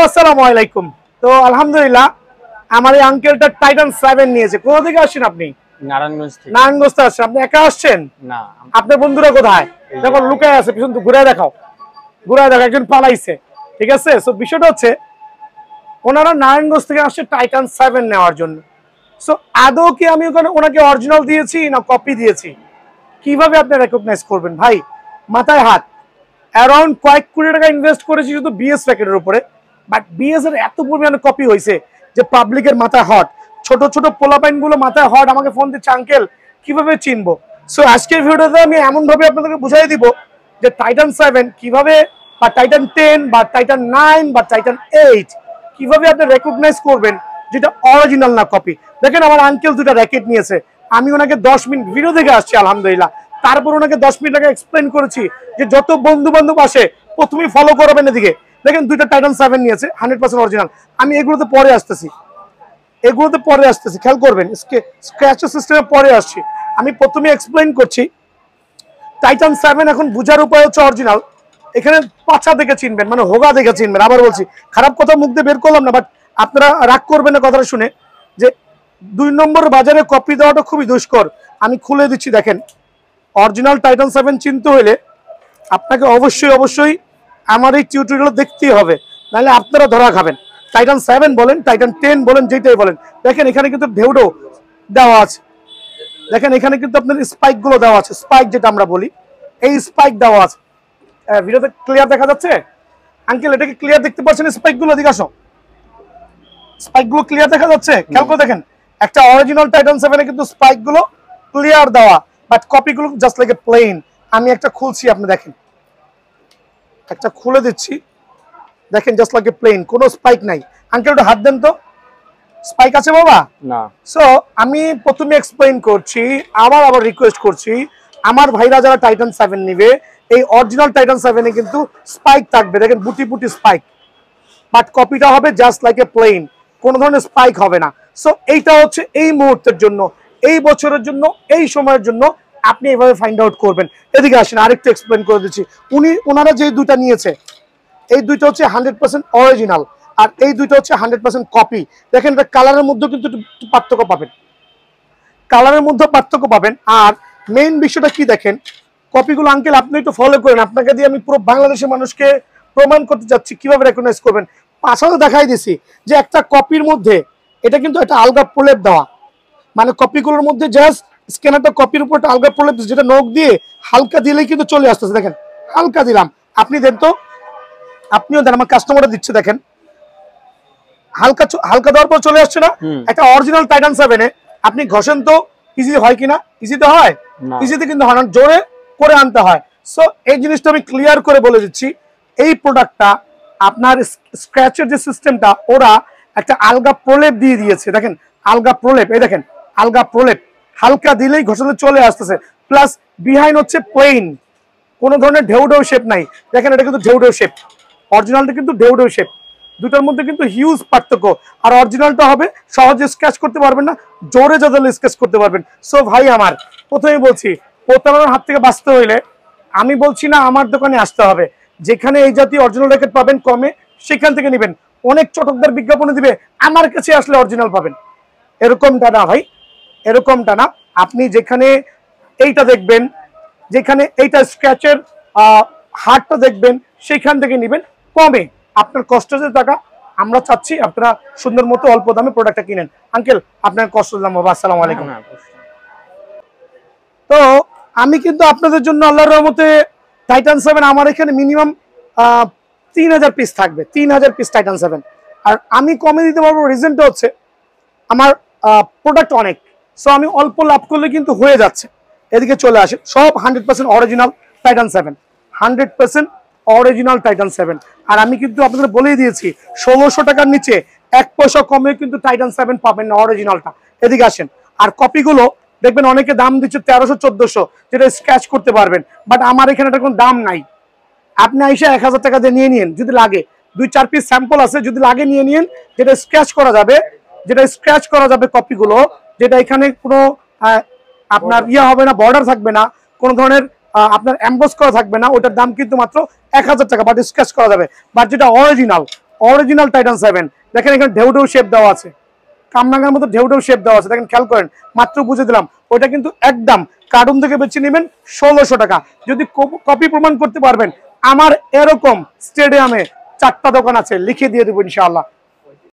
আসসালামু আলাইকুম। তো আলহামদুলিল্লাহ আমার এই আঙ্কেলটা টাইটান 7 নিয়েছে। কোথা থেকে আসছেন আপনি? নারায়ণগঞ্জ থেকে। নারায়ণগঞ্জ থেকে আসছেন। আপনি একা আসছেন? না, আপনার বন্ধুরা কোথায়? দেখো লুকায় আছে, পিছন তো ঘুরায় দেখাও, ঘুরায় দেখো, একজন পালাইছে। ঠিক আছে, সো বিষয়টা হচ্ছে ওনারা নারায়ণগঞ্জ থেকে আসছে টাইটান 7 নেওয়ার জন্য। সো আদৌ কি আমি ওনাকে অরিজিনাল দিয়েছি না কপি দিয়েছি, কিভাবে আপনি রেকগনাইজ করবেন? ভাই মাথায় হাত, অ্যারাউন্ড কয়েক কোটি টাকা ইনভেস্ট করেছি শুধু বিএস প্যাকেটের উপরে, বাট বিএস এর এত পরিমাণে কপি হয়েছে যে পাবলিকের মাথায় হট, ছোট ছোট পোলাপাইন গুলো মাথায় হট, আমাকে ফোন দিচ্ছে আঙ্কেল কিভাবে চিনবো। সো আজকের ভিডিওতে আমি এমন ভাবে আপনাদেরকে বুঝাই দিব যে টাইটান 7 কিভাবে, বা টাইটান 10 বা টাইটান 9 বা টাইটান 8 কিভাবে আপনি রেকগনাইজ করবেন যেটা অরিজিনাল না কপি। দেখেন আমার আঙ্কেল দুটা র্যাকেট নিয়েছে, আমি ওনাকে 10 মিনিট ভিডিও দেখে আসছি আলহামদুলিল্লাহ, তারপর ওনাকে 10 মিনিট আগে এক্সপ্লেন করেছি যে যত বন্ধু বান্ধব আসে প্রথমেই ফলো করবেন এদিকে। দেখেন দুইটা টাইটান 7 নিয়েছে 100% অরিজিনাল। আমি এগুলোতে পরে আসতেছি, খেয়াল করবেন, স্ক্র্যাচ সিস্টেমে পরে আসছি। আমি প্রথমে এক্সপ্লেন করছি টাইটান 7 এখন বুঝার উপায় হচ্ছে অরিজিনাল এখানে পাছা দেখে চিনবেন, মানে হোগা দেখে চিনবেন। আবার বলছি, খারাপ কথা মুখ দিয়ে বের করলাম না, বাট আপনারা রাগ করবেন না কথাটা শুনে, যে 2 নম্বর বাজারে কপি দেওয়াটা খুবই দুষ্কর। আমি খুলে দিচ্ছি, দেখেন অরিজিনাল টাইটান 7 চিনতে হলে আপনাকে অবশ্যই আমার এই টিউটোরিয়াল দেখতেই হবে, নাহলে আপনারা ধরা খাবেন। টাইটান 7 বলেন, টাইটান 10 বলেন, যেটাই বলেন, দেখেন এখানে কিন্তু ঢেউডো দেওয়া আছে, দেখেন এখানে কিন্তু আপনার স্পাইক গুলো দেওয়া আছে, স্পাইক যেটা আমরা বলি, এই স্পাইক দেওয়া আছে। ভিডিওতে ক্লিয়ার দেখা যাচ্ছে আঙ্কেল? এটা কি ক্লিয়ার দেখতে পাচ্ছেন? স্পাইক গুলো এদিকে আসো, স্পাইক গুলো ক্লিয়ার দেখা যাচ্ছে? খেয়াল করে দেখেন, একটা অরিজিনাল টাইটান 7 এ কিন্তু স্পাইক গুলো ক্লিয়ার দেওয়া, বাট কপি গুলো জাস্ট লাইক এ প্লেন। আমি একটা খুলছি, আপনি দেখেন, একটা খুলে দিচ্ছি, দেখেন জাস্ট লাইক এ প্লেন, কোনো স্পাইক নাই। আঙ্কেল একটু হাত দেন তো, স্পাইক আছে বাবা? না। সো আমি প্রথমে এক্সপ্লেইন করছি, আবার রিকোয়েস্ট করছি, আমার ভাইরা যারা টাইটান 7 নিবে, এই অরিজিনাল টাইটান 7 এ কিন্তু স্পাইক থাকবে, দেখেন বুটি বুটি স্পাইক, বাট কপিটা হবে জাস্ট লাইক এ প্লেন, কোনো ধরনের স্পাইক হবে না। সো এইটা হচ্ছে এই মুহূর্তের জন্য, এই বছরের জন্য, এই সময়ের জন্য আপনি এইভাবে ফাইন্ড আউট করবেন। এদিকে আসেন, আরেকটু এক্সপ্লেন করে দিচ্ছি। ওনারা যে দুইটা নিয়েছে, এই দুইটা হচ্ছে 100% অরিজিনাল, আর এই দুইটা হচ্ছে 100% কপি। দেখেন এটা কালারের মধ্যে কিন্তু পার্থক্য পাবেন, কালারের মধ্যে পার্থক্য পাবেন। আর মেইন বিষয়টা কি দেখেন, কপিগুলো আঙ্কেল আপনি একটু ফলো করেন, আপনাকে দিয়ে আমি পুরো বাংলাদেশের মানুষকে প্রমাণ করতে যাচ্ছি কিভাবে রেকগনাইজ করবেন। পাশাপাশি দেখাই দিছি যে একটা কপির মধ্যে এটা কিন্তু একটা আলগা প্রলেপ দেওয়া, মানে কপিগুলোর মধ্যে জাস্ট স্ক্যানারটা কপির উপর একটা আলগা প্রলেপ, যেটা নখ দিয়ে হালকা দিলেই কিন্তু চলে আসতেছে। দেখেন হালকা দিলাম, আপনি দেন তো, আপনিও দেন, আমার কাস্টমাররা দিচ্ছে, দেখেন হালকা হালকা দেওয়ার পর চলে আসছে না। একটা অরিজিনাল টাইটান 7 এ আপনি ঘষেন তো, ইজি হয় কিনা? ইজিতে হয়? ইজিতে কিন্তু হয় না, জোরে করে আনতে হয়। সো এই জিনিসটা আমি ক্লিয়ার করে বলে দিচ্ছি, এই প্রোডাক্টটা আপনার স্ক্র্যাচের যে সিস্টেমটা, ওরা একটা আলগা প্রলেপ দিয়ে দিয়েছে। দেখেন আলগা প্রলেপ, এই দেখেন আলগা প্রলেপ, হালকা দিলেই ঘষাতে চলে আসতেছে। প্লাস বিহাইন্ড হচ্ছে প্লেন, কোনো ধরনের ঢেউ শেপ নাই। দেখেন এটা কিন্তু ঢেউ শেপ, অরিজিনালটা কিন্তু ঢেউ শেপ, দুটার মধ্যে কিন্তু হিউজ পার্থক্য। আর অরিজিনালটা হবে সহজে স্ক্র্যাচ করতে পারবেন না, জোরে যাদের স্ক্র্যাচ করতে পারবেন। সো ভাই আমার, প্রথমেই বলছি, প্রতারণার হাত থেকে বাঁচতে হইলে আমি বলছি না আমার দোকানে আসতে হবে, যেখানে এই জাতীয় অরিজিনাল র্যাকেট পাবেন কমে সেখান থেকে নেবেন। অনেক চটকদার বিজ্ঞাপনে দিবে আমার কাছে আসলে অরিজিনাল পাবেন, এরকমটা না ভাই, এরকমটা না। আপনি যেখানে এইটা দেখবেন, যেখানে এইটা স্ক্র্যাচের হারটা দেখবেন, সেখান থেকে নেবেন কমে। আপনার কষ্টের টাকা আমরা চাচ্ছি আপনারা সুন্দর মতো অল্প দামে প্রোডাক্টটা কিনেন। আঙ্কেল আপনার কষ্ট দিলাম বাবা, আসসালামু আলাইকুম। তো আমি কিন্তু আপনাদের জন্য আল্লাহর রহমতে টাইটান 7 আমার এখানে মিনিমাম 3000 পিস থাকবে, 3000 পিস টাইটান 7। আর আমি কমে দিতে পারবো, রিজনটা হচ্ছে আমার প্রোডাক্ট অনেক, সো আমি অল্প লাভ করলে কিন্তু হয়ে যাচ্ছে। এদিকে চলে আসে, সব 100% অরিজিনাল টাইটান 7, 100% অরিজিনাল টাইটান 7। আর আমি কিন্তু আপনাদের বলেই দিয়েছি 1600 টাকার নিচে 1 পয়সা কমে কিন্তু টাইটান 7 পাবেন না অরিজিনালটা। এদিকে আসেন, আর কপিগুলো দেখবেন অনেকে দাম দিচ্ছে 1300-1400, যেটা স্ক্র্যাচ করতে পারবেন, বাট আমার এখানে এটা কোনো দাম নাই। আপনি আইসা 1000 টাকা দিয়ে নিয়ে নিন, যদি লাগে 2-4 পিস স্যাম্পল আছে, যদি লাগে নিয়ে নিন, যেটা স্ক্র্যাচ করা যাবে, যেটা স্ক্র্যাচ করা যাবে কপিগুলো, যেটা এখানে কোনো আপনার হবে না, বর্ডার থাকবে না, কোনো ধরনের আপনার এমবস করা থাকবে না, ওটার দাম কিন্তু মাত্র 1000 টাকা, বাট স্ক্র্যাচ করা যাবে। বাট যেটা অরিজিনাল, অরিজিনাল টাইটান 7। দেখেন এখানে ঢেউ ঢেউ শেপ দেওয়া আছে, কামরাঙ্গার মতো ঢেউ ঢেউ শেপ দেওয়া আছে, দেখেন খেয়াল করেন, মাত্র বুঝে দিলাম। ওইটা কিন্তু একদম কার্টুন থেকে বেছে নেবেন 1600 টাকা। যদি কপি প্রমাণ করতে পারবেন, আমার এরকম স্টেডিয়ামে 4টা দোকান আছে, লিখে দিয়ে দেবো ইনশাআল্লাহ।